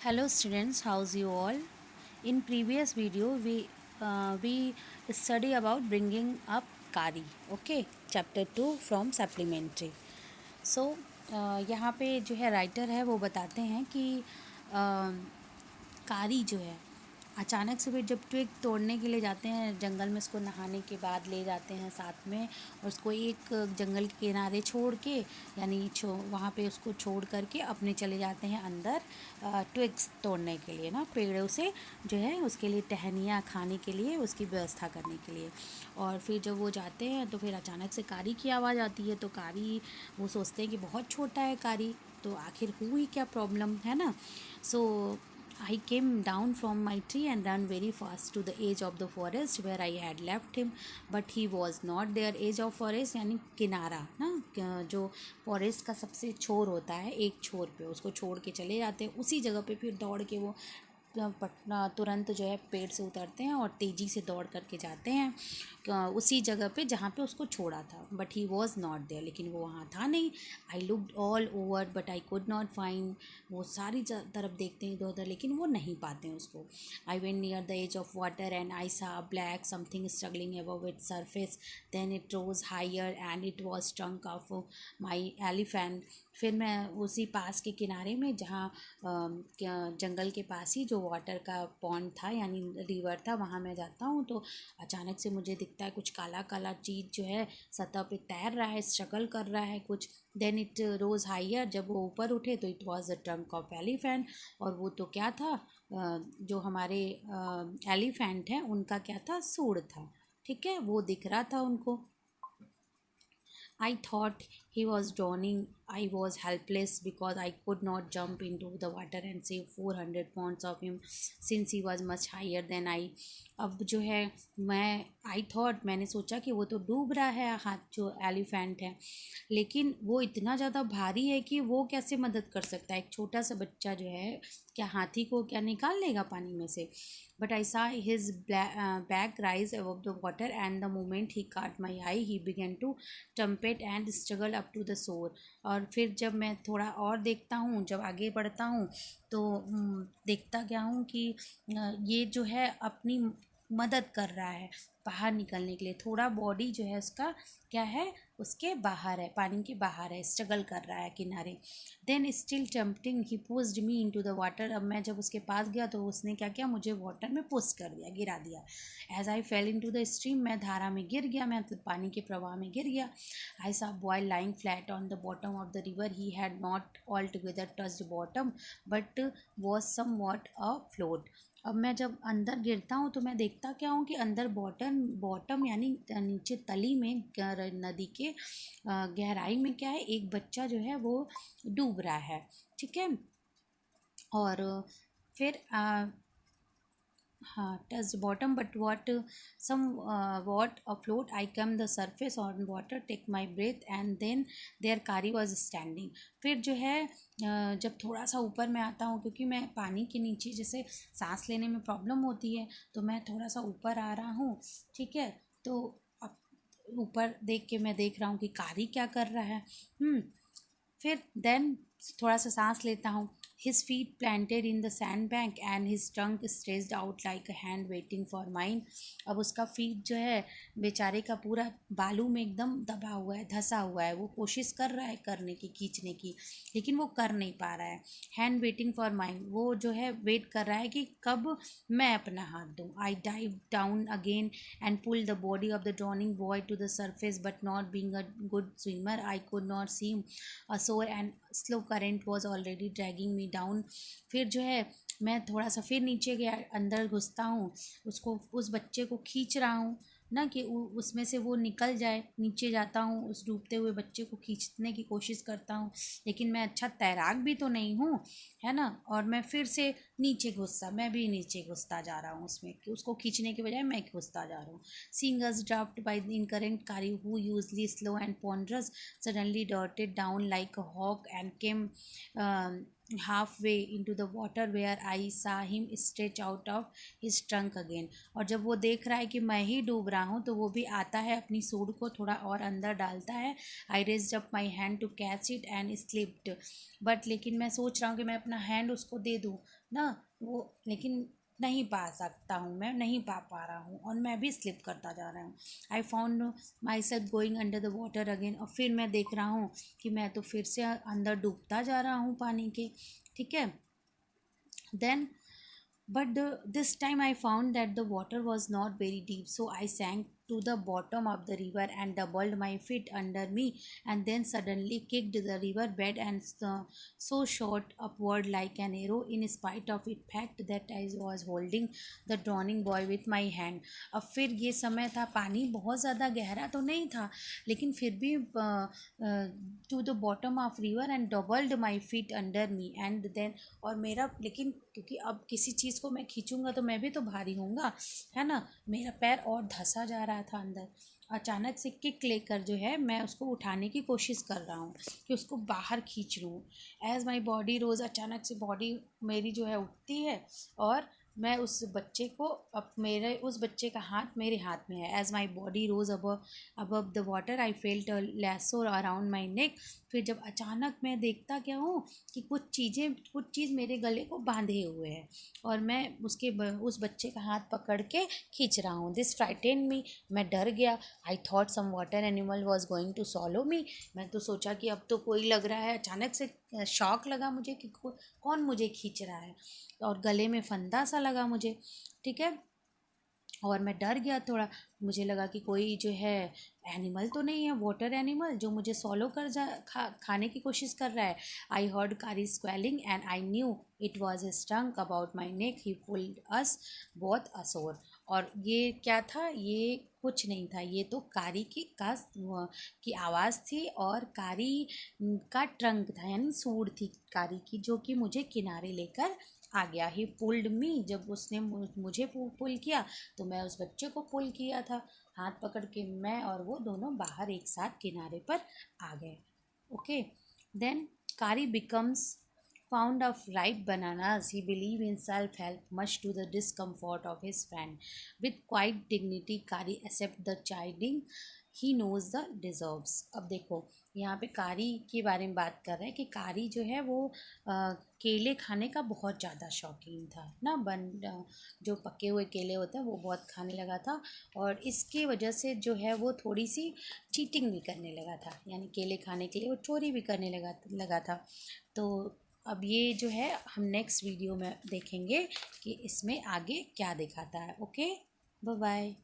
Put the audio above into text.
Hello students, how's you all? In previous video we study about bringing up Kari, okay, chapter 2 from supplementary. So यहाँ पे जो है writer है वो बताते हैं कि कारी जो है अचानक से फिर जब ट्विग तोड़ने के लिए जाते हैं जंगल में, उसको नहाने के बाद ले जाते हैं साथ में और उसको एक जंगल के किनारे छोड़ के, यानी वहाँ पे उसको छोड़ करके अपने चले जाते हैं अंदर ट्विग्स तोड़ने के लिए ना, पेड़ों से जो है उसके लिए टहनियाँ खाने के लिए उसकी व्यवस्था करने के लिए। और फिर जब वो जाते हैं तो फिर अचानक से कारी की आवाज़ आती है, तो कारी वो सोचते हैं कि बहुत छोटा है कारी, तो आखिर हुई क्या प्रॉब्लम है ना। सो I came down from my tree and ran very fast to the edge of the forest where I had left him, but he was not there. Edge of forest यानी किनारा ना, जो फॉरेस्ट का सबसे छोर होता है, एक छोर पे उसको छोड़ के चले जाते हैं, उसी जगह पे फिर दौड़ के वो पटना तुरंत जो है पेड़ से उतरते हैं और तेज़ी से दौड़ करके जाते हैं उसी जगह पे जहाँ पे उसको छोड़ा था। But he was not there, लेकिन वो वहाँ था नहीं। I looked all over but I could not find, वो सारी तरफ देखते हैं इधर उधर लेकिन वो नहीं पाते हैं उसको। I went near the edge of water and I saw black something struggling above its surface, then it rose higher and it was trunk of my elephant. फिर मैं उसी पास के किनारे में, जहाँ जंगल के पास ही जो वाटर का पॉन्ड था यानी रिवर था, वहाँ मैं जाता हूँ तो अचानक से मुझे दिखता है कुछ काला काला चीज़ जो है सतह पे तैर रहा है, स्ट्रगल कर रहा है कुछ। देन इट रोज हायर, जब वो ऊपर उठे तो it was the trunk of elephant, और वो तो क्या था, जो हमारे एलिफेंट हैं उनका क्या था, सूंड था। ठीक है, वो दिख रहा था उनको। I thought he was drowning. I was helpless because I could not jump into the water and save 400 pounds of him since he was much higher than I. अब जो है मैं आई थॉट, मैंने सोचा कि वो तो डूब रहा है, हाथ जो एलिफेंट है, लेकिन वो इतना ज़्यादा भारी है कि वो कैसे मदद कर सकता है। एक छोटा सा बच्चा जो है क्या हाथी को क्या निकाल लेगा पानी में से। But I saw his back rise above the water and the moment he caught my eye he began to trumpet and struggle up to the shore. और फिर जब मैं थोड़ा और देखता हूँ, जब आगे बढ़ता हूँ तो देखता क्या हूँ कि ये जो है अपनी मदद कर रहा है बाहर निकलने के लिए। थोड़ा बॉडी जो है उसका क्या है, उसके बाहर है, पानी के बाहर है, स्ट्रगल कर रहा है किनारे। Then still trumpeting he pushed me into the water. अब मैं जब उसके पास गया तो उसने क्या किया, मुझे वाटर में पुश कर दिया, गिरा दिया। As I fell into the stream, मैं धारा में गिर गया, मैं पानी के प्रवाह में गिर गया। आई saw a boy lying flat on the bottom of the river. He had not altogether touched bottom but was somewhat afloat. अब मैं जब अंदर गिरता हूँ तो मैं देखता क्या हूँ कि अंदर बॉटम बॉटम यानी नीचे तली में नदी के गहराई में क्या है, एक बच्चा जो है वो डूब रहा है। ठीक है, और फिर हाँ, touched bottom but what some what afloat I come the surface on water, take my breath and then there Kari was standing. फिर जो है जब थोड़ा सा ऊपर मैं आता हूँ, क्योंकि मैं पानी के नीचे जैसे सांस लेने में प्रॉब्लम होती है, तो मैं थोड़ा सा ऊपर आ रहा हूँ। ठीक है, तो अब ऊपर देख के मैं देख रहा हूँ कि कारी क्या कर रहा है। फिर देन थोड़ा सा सांस लेता हूँ। His feet planted in the sandbank and his trunk stretched out like a hand waiting for mine. अब उसका फीट जो है बेचारे का पूरा बालू में एकदम दबा हुआ है, धंसा हुआ है। वो कोशिश कर रहा है करने की, खींचने की, लेकिन वो कर नहीं पा रहा है। हैंड वेटिंग फॉर माइन, वो जो है वेट कर रहा है कि कब मैं अपना हाथ दूँ। I dive down again and pull the body of the drowning boy to the surface, but not being a good swimmer I could not seem ashore and slow current was already dragging me down. फिर जो है मैं थोड़ा सा फिर नीचे गया, अंदर घुसता हूँ, उसको उस बच्चे को खींच रहा हूँ ना कि उसमें से वो निकल जाए। नीचे जाता हूँ, उस डूबते हुए बच्चे को खींचने की कोशिश करता हूँ, लेकिन मैं अच्छा तैराक भी तो नहीं हूँ, है ना। और मैं फिर से नीचे घुसता, मैं भी नीचे घुसता जा रहा हूँ उसमें, कि उसको खींचने के बजाय मैं घुसता जा रहा हूँ। Seeing us dropped by the incurrent Kari, who usually slow and ponderous, suddenly darted down like a hawk and came halfway into the water where I saw him stretch out of his trunk again. और जब वो देख रहा है कि मैं ही डूब रहा हूँ तो वो भी आता है, अपनी सूंड को थोड़ा और अंदर डालता है. I raised up my hand to catch it and slipped. But लेकिन मैं सोच रहा हूँ कि मैं अपना हैंड उसको दे दूँ ना, वो लेकिन नहीं पा सकता हूँ, मैं नहीं पा रहा हूँ और मैं भी स्लिप करता जा रहा हूँ. I found my self going under the water again. और फिर मैं देख रहा हूँ कि मैं तो फिर से अंदर डूबता जा रहा हूँ पानी के. ठीक है. Then this time I found that the water was not very deep, so I sank to the bottom of the river and doubled my feet under me, and then suddenly kicked the river bed and so shot upward like an arrow, in spite of it fact that I was holding the drowning boy with my hand. अब फिर ये समय था, पानी बहुत ज़्यादा गहरा तो नहीं था, लेकिन फिर भी to the bottom of river and doubled my feet under me and then. और मेरा लेकिन क्योंकि अब किसी चीज़ को मैं खींचूंगा तो मैं भी तो भारी होऊंगा, है ना. मेरा पैर और धंसा जा रहा था अंदर. अचानक से किक लेकर जो है मैं उसको उठाने की कोशिश कर रहा हूँ कि उसको बाहर खींच लूँ. एज माई बॉडी रोज, अचानक से बॉडी मेरी जो है उठती है और मैं उस बच्चे को, अब मेरे उस बच्चे का हाथ मेरे हाथ में है. As my body rose above the water I felt a lasso around my neck. फिर जब अचानक मैं देखता क्या हूँ कि कुछ चीज़ मेरे गले को बांधे हुए है और मैं उस बच्चे का हाथ पकड़ के खींच रहा हूँ. This frighten me. मैं डर गया. I thought some water animal was going to swallow me. मैं तो सोचा कि अब तो कोई लग रहा है, अचानक से शॉक लगा मुझे कि कौन मुझे खींच रहा है और गले में फंदा सा लगा मुझे. ठीक है. और मैं डर गया थोड़ा. मुझे लगा कि कोई जो है एनिमल तो नहीं है, वाटर एनिमल, जो मुझे सॉलो कर खाने की कोशिश कर रहा है. I heard Kari squealing and I knew it was trunk about my neck. He pulled us both ashore. और ये क्या था, ये कुछ नहीं था, ये तो कारी की आवाज़ थी और कारी का ट्रंक था, यानी सूंड थी कारी की, जो कि मुझे किनारे लेकर आ गया. ही पुल्ड मी. जब उसने मुझे पुल किया तो मैं उस बच्चे को पुल किया था. हाथ पकड़ के मैं और वो दोनों बाहर एक साथ किनारे पर आ गए. ओके. देन कारी becomes fond of ripe bananas. He believed in self-help, much to the discomfort of his friend. With quiet dignity, Kari accepts the chiding he knows the deserves. अब देखो यहाँ पे कारी के बारे में बात कर रहे हैं कि कारी जो है वो केले खाने का बहुत ज़्यादा शौकीन था ना. जो पके हुए केले होते हैं वो बहुत खाने लगा था और इसकी वजह से जो है वो थोड़ी सी चीटिंग भी करने लगा था, यानी केले खाने के लिए वो चोरी भी करने लगा था. तो अब ये जो है हम नेक्स्ट वीडियो में देखेंगे कि इसमें आगे क्या दिखाता है. Okay, bye bye.